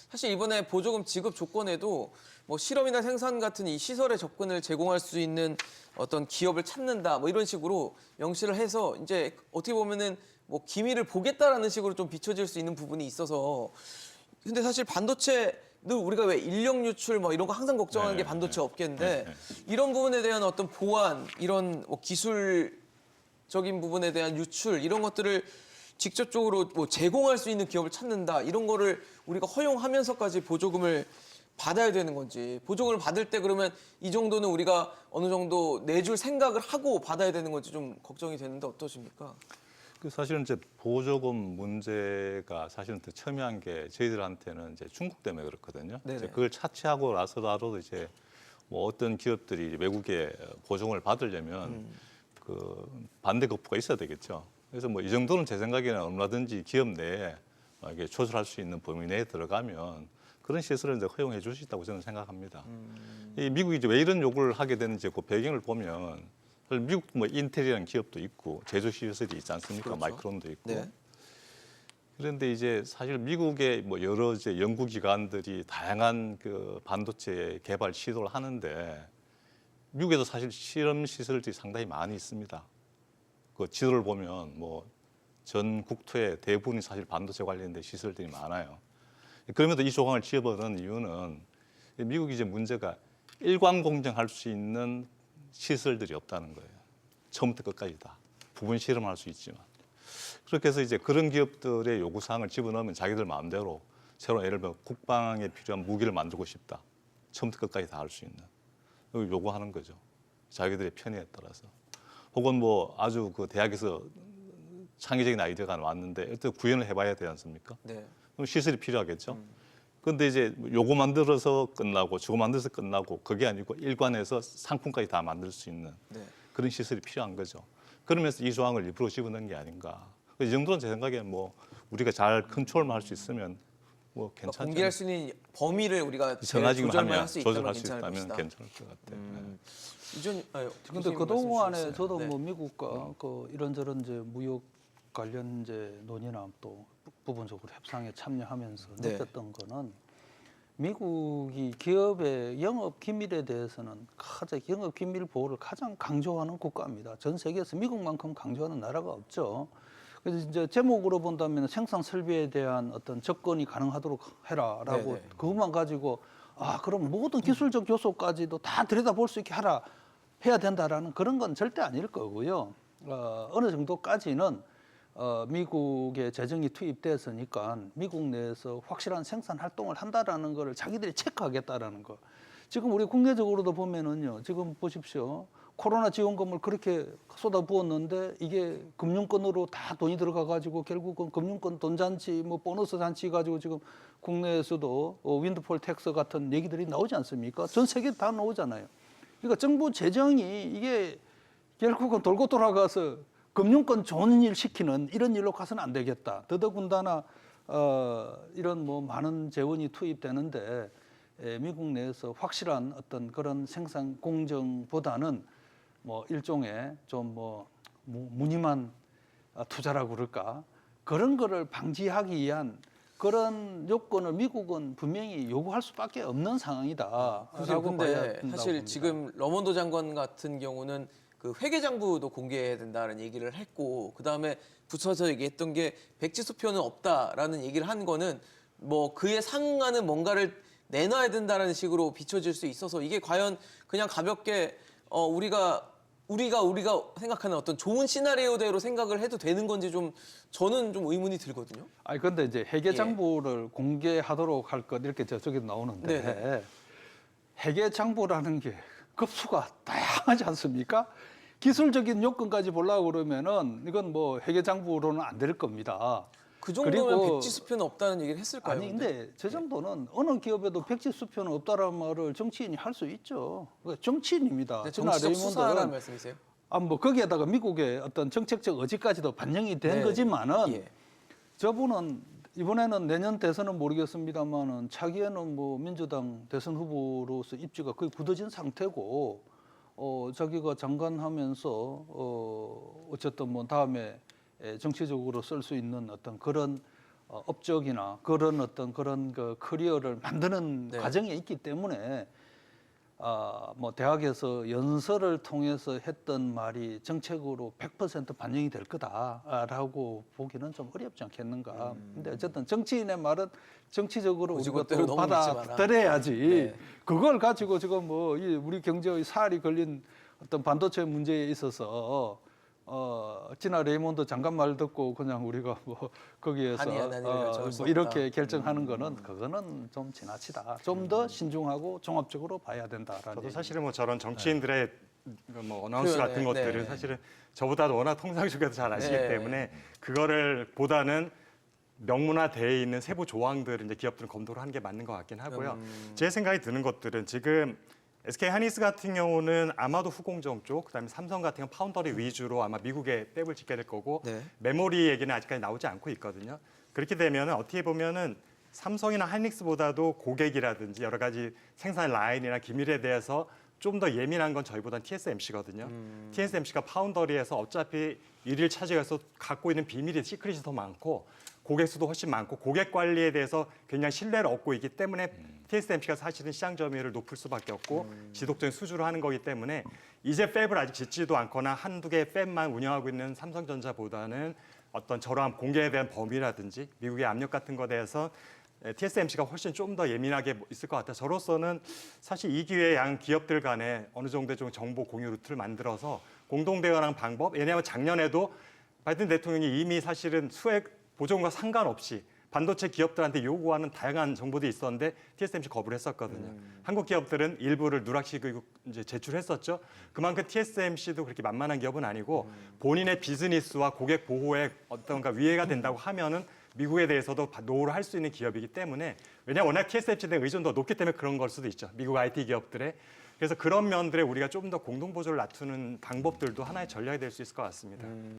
사실 이번에 보조금 지급 조건에도 뭐 실험이나 생산 같은 이 시설에 접근을 제공할 수 있는 어떤 기업을 찾는다 뭐 이런 식으로 명시를 해서 이제 어떻게 보면은 뭐 기밀을 보겠다라는 식으로 좀 비춰질 수 있는 부분이 있어서 근데 사실 반도체도 우리가 왜 인력 유출 뭐 이런 거 항상 걱정하는 게 반도체 업계인데 이런 부분에 대한 어떤 보안 이런 뭐 기술적인 부분에 대한 유출 이런 것들을 직접적으로 뭐 제공할 수 있는 기업을 찾는다 이런 거를 우리가 허용하면서까지 보조금을 받아야 되는 건지 보조금을 받을 때 그러면 이 정도는 우리가 어느 정도 내줄 생각을 하고 받아야 되는 건지 좀 걱정이 되는데 어떠십니까? 그 사실은 이제 보조금 문제가 사실은 더 첨예한 게 저희들한테는 이제 중국 때문에 그렇거든요. 네네. 이제 그걸 차치하고 나서라도 이제 뭐 어떤 기업들이 외국에 보조금을 받으려면 그 반대 거부가 있어야 되겠죠. 그래서 뭐 이 정도는 제 생각에는 얼마든지 기업 내에 이게 조절할 수 있는 범위 내에 들어가면 그런 시설을 이제 허용해 줄 수 있다고 저는 생각합니다. 이 미국이 이제 왜 이런 요구를 하게 되는지 그 배경을 보면 사실 미국 뭐 인텔이라는 기업도 있고 제조 시설이 있지 않습니까? 그렇죠. 마이크론도 있고. 네. 그런데 이제 사실 미국의 뭐 여러 이제 연구기관들이 다양한 그 반도체 개발 시도를 하는데 미국에도 사실 실험 시설들이 상당히 많이 있습니다. 그 지도를 보면 뭐 전 국토의 대부분이 사실 반도체 관련된 시설들이 많아요. 그럼에도 이 조항을 집어넣은 이유는 미국이 이제 문제가 일관 공정할 수 있는 시설들이 없다는 거예요. 처음부터 끝까지 다. 부분 실험할 수 있지만. 그렇게 해서 이제 그런 기업들의 요구사항을 집어넣으면 자기들 마음대로 새로 예를 들면 국방에 필요한 무기를 만들고 싶다. 처음부터 끝까지 다 할 수 있는. 요구하는 거죠. 자기들의 편의에 따라서. 혹은 뭐 아주 그 대학에서 창의적인 아이디어가 나왔는데 일단 구현을 해봐야 되지 않습니까? 네. 그럼 시설이 필요하겠죠. 그런데 이제 요거 만들어서 끝나고 저거 만들어서 끝나고 그게 아니고 일관해서 상품까지 다 만들 수 있는 네. 그런 시설이 필요한 거죠. 그러면서 이 조항을 일부러 집어넣은 게 아닌가. 이 정도는 제 생각에 뭐 우리가 잘 컨트롤만 할 수 있으면 뭐 괜찮죠. 공개할 수 있는 범위를 우리가 정하지만 조절만 하면 할 수 있다면 조절할 수 괜찮을 있다면 것이다. 괜찮을 것 같아요. 이전 근데 그동안에 주셨어요. 저도 네. 뭐 미국과 그 이런저런 이제 무역 관련 이제 논의나 또 부분적으로 협상에 참여하면서 네. 느꼈던 거는 미국이 기업의 영업 기밀에 대해서는 가장 영업 기밀 보호를 가장 강조하는 국가입니다. 전 세계에서 미국만큼 강조하는 나라가 없죠. 그래서 이제 제목으로 본다면 생산 설비에 대한 어떤 접근이 가능하도록 해라라고 네네. 그것만 가지고 아 그럼 모든 기술적 요소까지도 다 들여다볼 수 있게 하라 해야 된다라는 그런 건 절대 아닐 거고요. 어느 정도까지는 미국의 재정이 투입됐으니까 미국 내에서 확실한 생산 활동을 한다라는 거를 자기들이 체크하겠다라는 거. 지금 우리 국내적으로도 보면은요. 지금 보십시오. 코로나 지원금을 그렇게 쏟아부었는데 이게 금융권으로 다 돈이 들어가 가지고 결국은 금융권 돈 잔치 뭐 보너스 잔치 가지고 지금 국내에서도 윈드폴 텍스 같은 얘기들이 나오지 않습니까? 전 세계 다 나오잖아요. 그러니까 정부 재정이 이게 결국은 돌고 돌아가서 금융권 좋은 일 시키는 이런 일로 가서는 안 되겠다. 더더군다나 이런 뭐 많은 재원이 투입되는데 미국 내에서 확실한 어떤 그런 생산 공정보다는 뭐 일종의 좀 뭐 무늬만 투자라고 그럴까 그런 거를 방지하기 위한 그런 요건을 미국은 분명히 요구할 수밖에 없는 상황이다라고 봐야 근데 된다고 사실 봅니다. 지금 러먼도 장관 같은 경우는 그 회계장부도 공개해야 된다는 얘기를 했고 그 다음에 붙여서 얘기했던 게 백지 수표는 없다라는 얘기를 한 거는 뭐 그에 상응하는 뭔가를 내놔야 된다는 식으로 비춰질 수 있어서 이게 과연 그냥 가볍게 우리가 생각하는 어떤 좋은 시나리오대로 생각을 해도 되는 건지 좀 저는 좀 의문이 들거든요. 아니 근데 이제 회계 장부를 공개하도록 할 것 이렇게 저쪽에 나오는데 네네. 회계 장부라는 게 급수가 다양하지 않습니까? 기술적인 요건까지 보려고 그러면은 이건 뭐 회계 장부로는 안 될 겁니다. 그 정도면 백지 수표는 없다는 얘기를 했을까요? 아니 근데 저 정도는 어느 기업에도 백지 수표는 없다라는 말을 정치인이 할 수 있죠. 그러니까 정치인입니다. 네, 저나 정치적 레이몬드는 수사라는 말씀이세요? 뭐 거기에다가 미국의 어떤 정책적 의지까지도 반영이 된 네. 거지만은 예. 저분은 이번에는 내년 대선은 모르겠습니다만은 차기에는 뭐 민주당 대선 후보로서 입지가 거의 굳어진 상태고 자기가 장관하면서 어쨌든 뭐 다음에 정치적으로 쓸 수 있는 어떤 그런 업적이나 그런 어떤 그런 그 커리어를 만드는 네. 과정에 있기 때문에 뭐 대학에서 연설을 통해서 했던 말이 정책으로 100% 반영이 될 거다라고 보기는 좀 어렵지 않겠는가. 근데 어쨌든 정치인의 말은 정치적으로 우리가 고지고대로 또 너무 믿지 마라. 받아들여야지. 네. 그걸 가지고 지금 뭐 이 우리 경제의 살이 걸린 어떤 반도체 문제에 있어서 지나 레이몬드 장관 말 듣고 그냥 우리가 뭐 거기에서 한이 안 하니를 결정할 수 뭐 이렇게 없다. 결정하는 거는 그거는 좀 지나치다. 좀 더 신중하고 종합적으로 봐야 된다라는. 저도 얘기. 사실은 뭐 저런 정치인들의 뭐 어나운스 표현에, 같은 것들을 네. 사실은 저보다도 워낙 통상적에도 잘 아시기 네. 때문에 그거를 보다는 명문화되어 있는 세부 조항들을 이제 기업들은 검토를 하는 게 맞는 것 같긴 하고요. 제 생각이 드는 것들은 지금 SK 하이닉스 같은 경우는 아마도 후공정 쪽, 그다음에 삼성 같은 경우 파운더리 위주로 아마 미국에 떼을 짓게 될 거고 네. 메모리 얘기는 아직까지 나오지 않고 있거든요. 그렇게 되면은 어떻게 보면은 삼성이나 하이닉스보다도 고객이라든지 여러 가지 생산 라인이나 기밀에 대해서 좀 더 예민한 건 저희보다는 TSMC거든요. TSMC가 파운더리에서 어차피 일일 차지해서 갖고 있는 비밀이 시크릿이 더 많고 고객 수도 훨씬 많고 고객 관리에 대해서 굉장히 신뢰를 얻고 있기 때문에 TSMC가 사실은 시장 점유율을 높일 수밖에 없고 지속적인 수주를 하는 거기 때문에 이제 팹을 아직 짓지도 않거나 한두 개의 팹만 운영하고 있는 삼성전자보다는 어떤 저러한 공개에 대한 범위라든지 미국의 압력 같은 것에 대해서 TSMC가 훨씬 좀 더 예민하게 있을 것 같아요. 저로서는 사실 이 기회에 양 기업들 간에 어느 정도의 좀 정보 공유 루트를 만들어서 공동 대화하는 방법. 왜냐하면 작년에도 바이든 대통령이 이미 사실은 수액 보존과 상관없이 반도체 기업들한테 요구하는 다양한 정보들이 있었는데 TSMC 거부를 했었거든요. 한국 기업들은 일부를 누락식으로 이제 제출했었죠. 그만큼 TSMC도 그렇게 만만한 기업은 아니고 본인의 비즈니스와 고객 보호에 어떤가 위해가 된다고 하면은 미국에 대해서도 노후를 할 수 있는 기업이기 때문에 왜냐하면 워낙 TSMC에 대한 의존도가 높기 때문에 그런 걸 수도 있죠. 미국 IT 기업들의. 그래서 그런 면들에 우리가 좀 더 공동 보조를 낮추는 방법들도 하나의 전략이 될 수 있을 것 같습니다.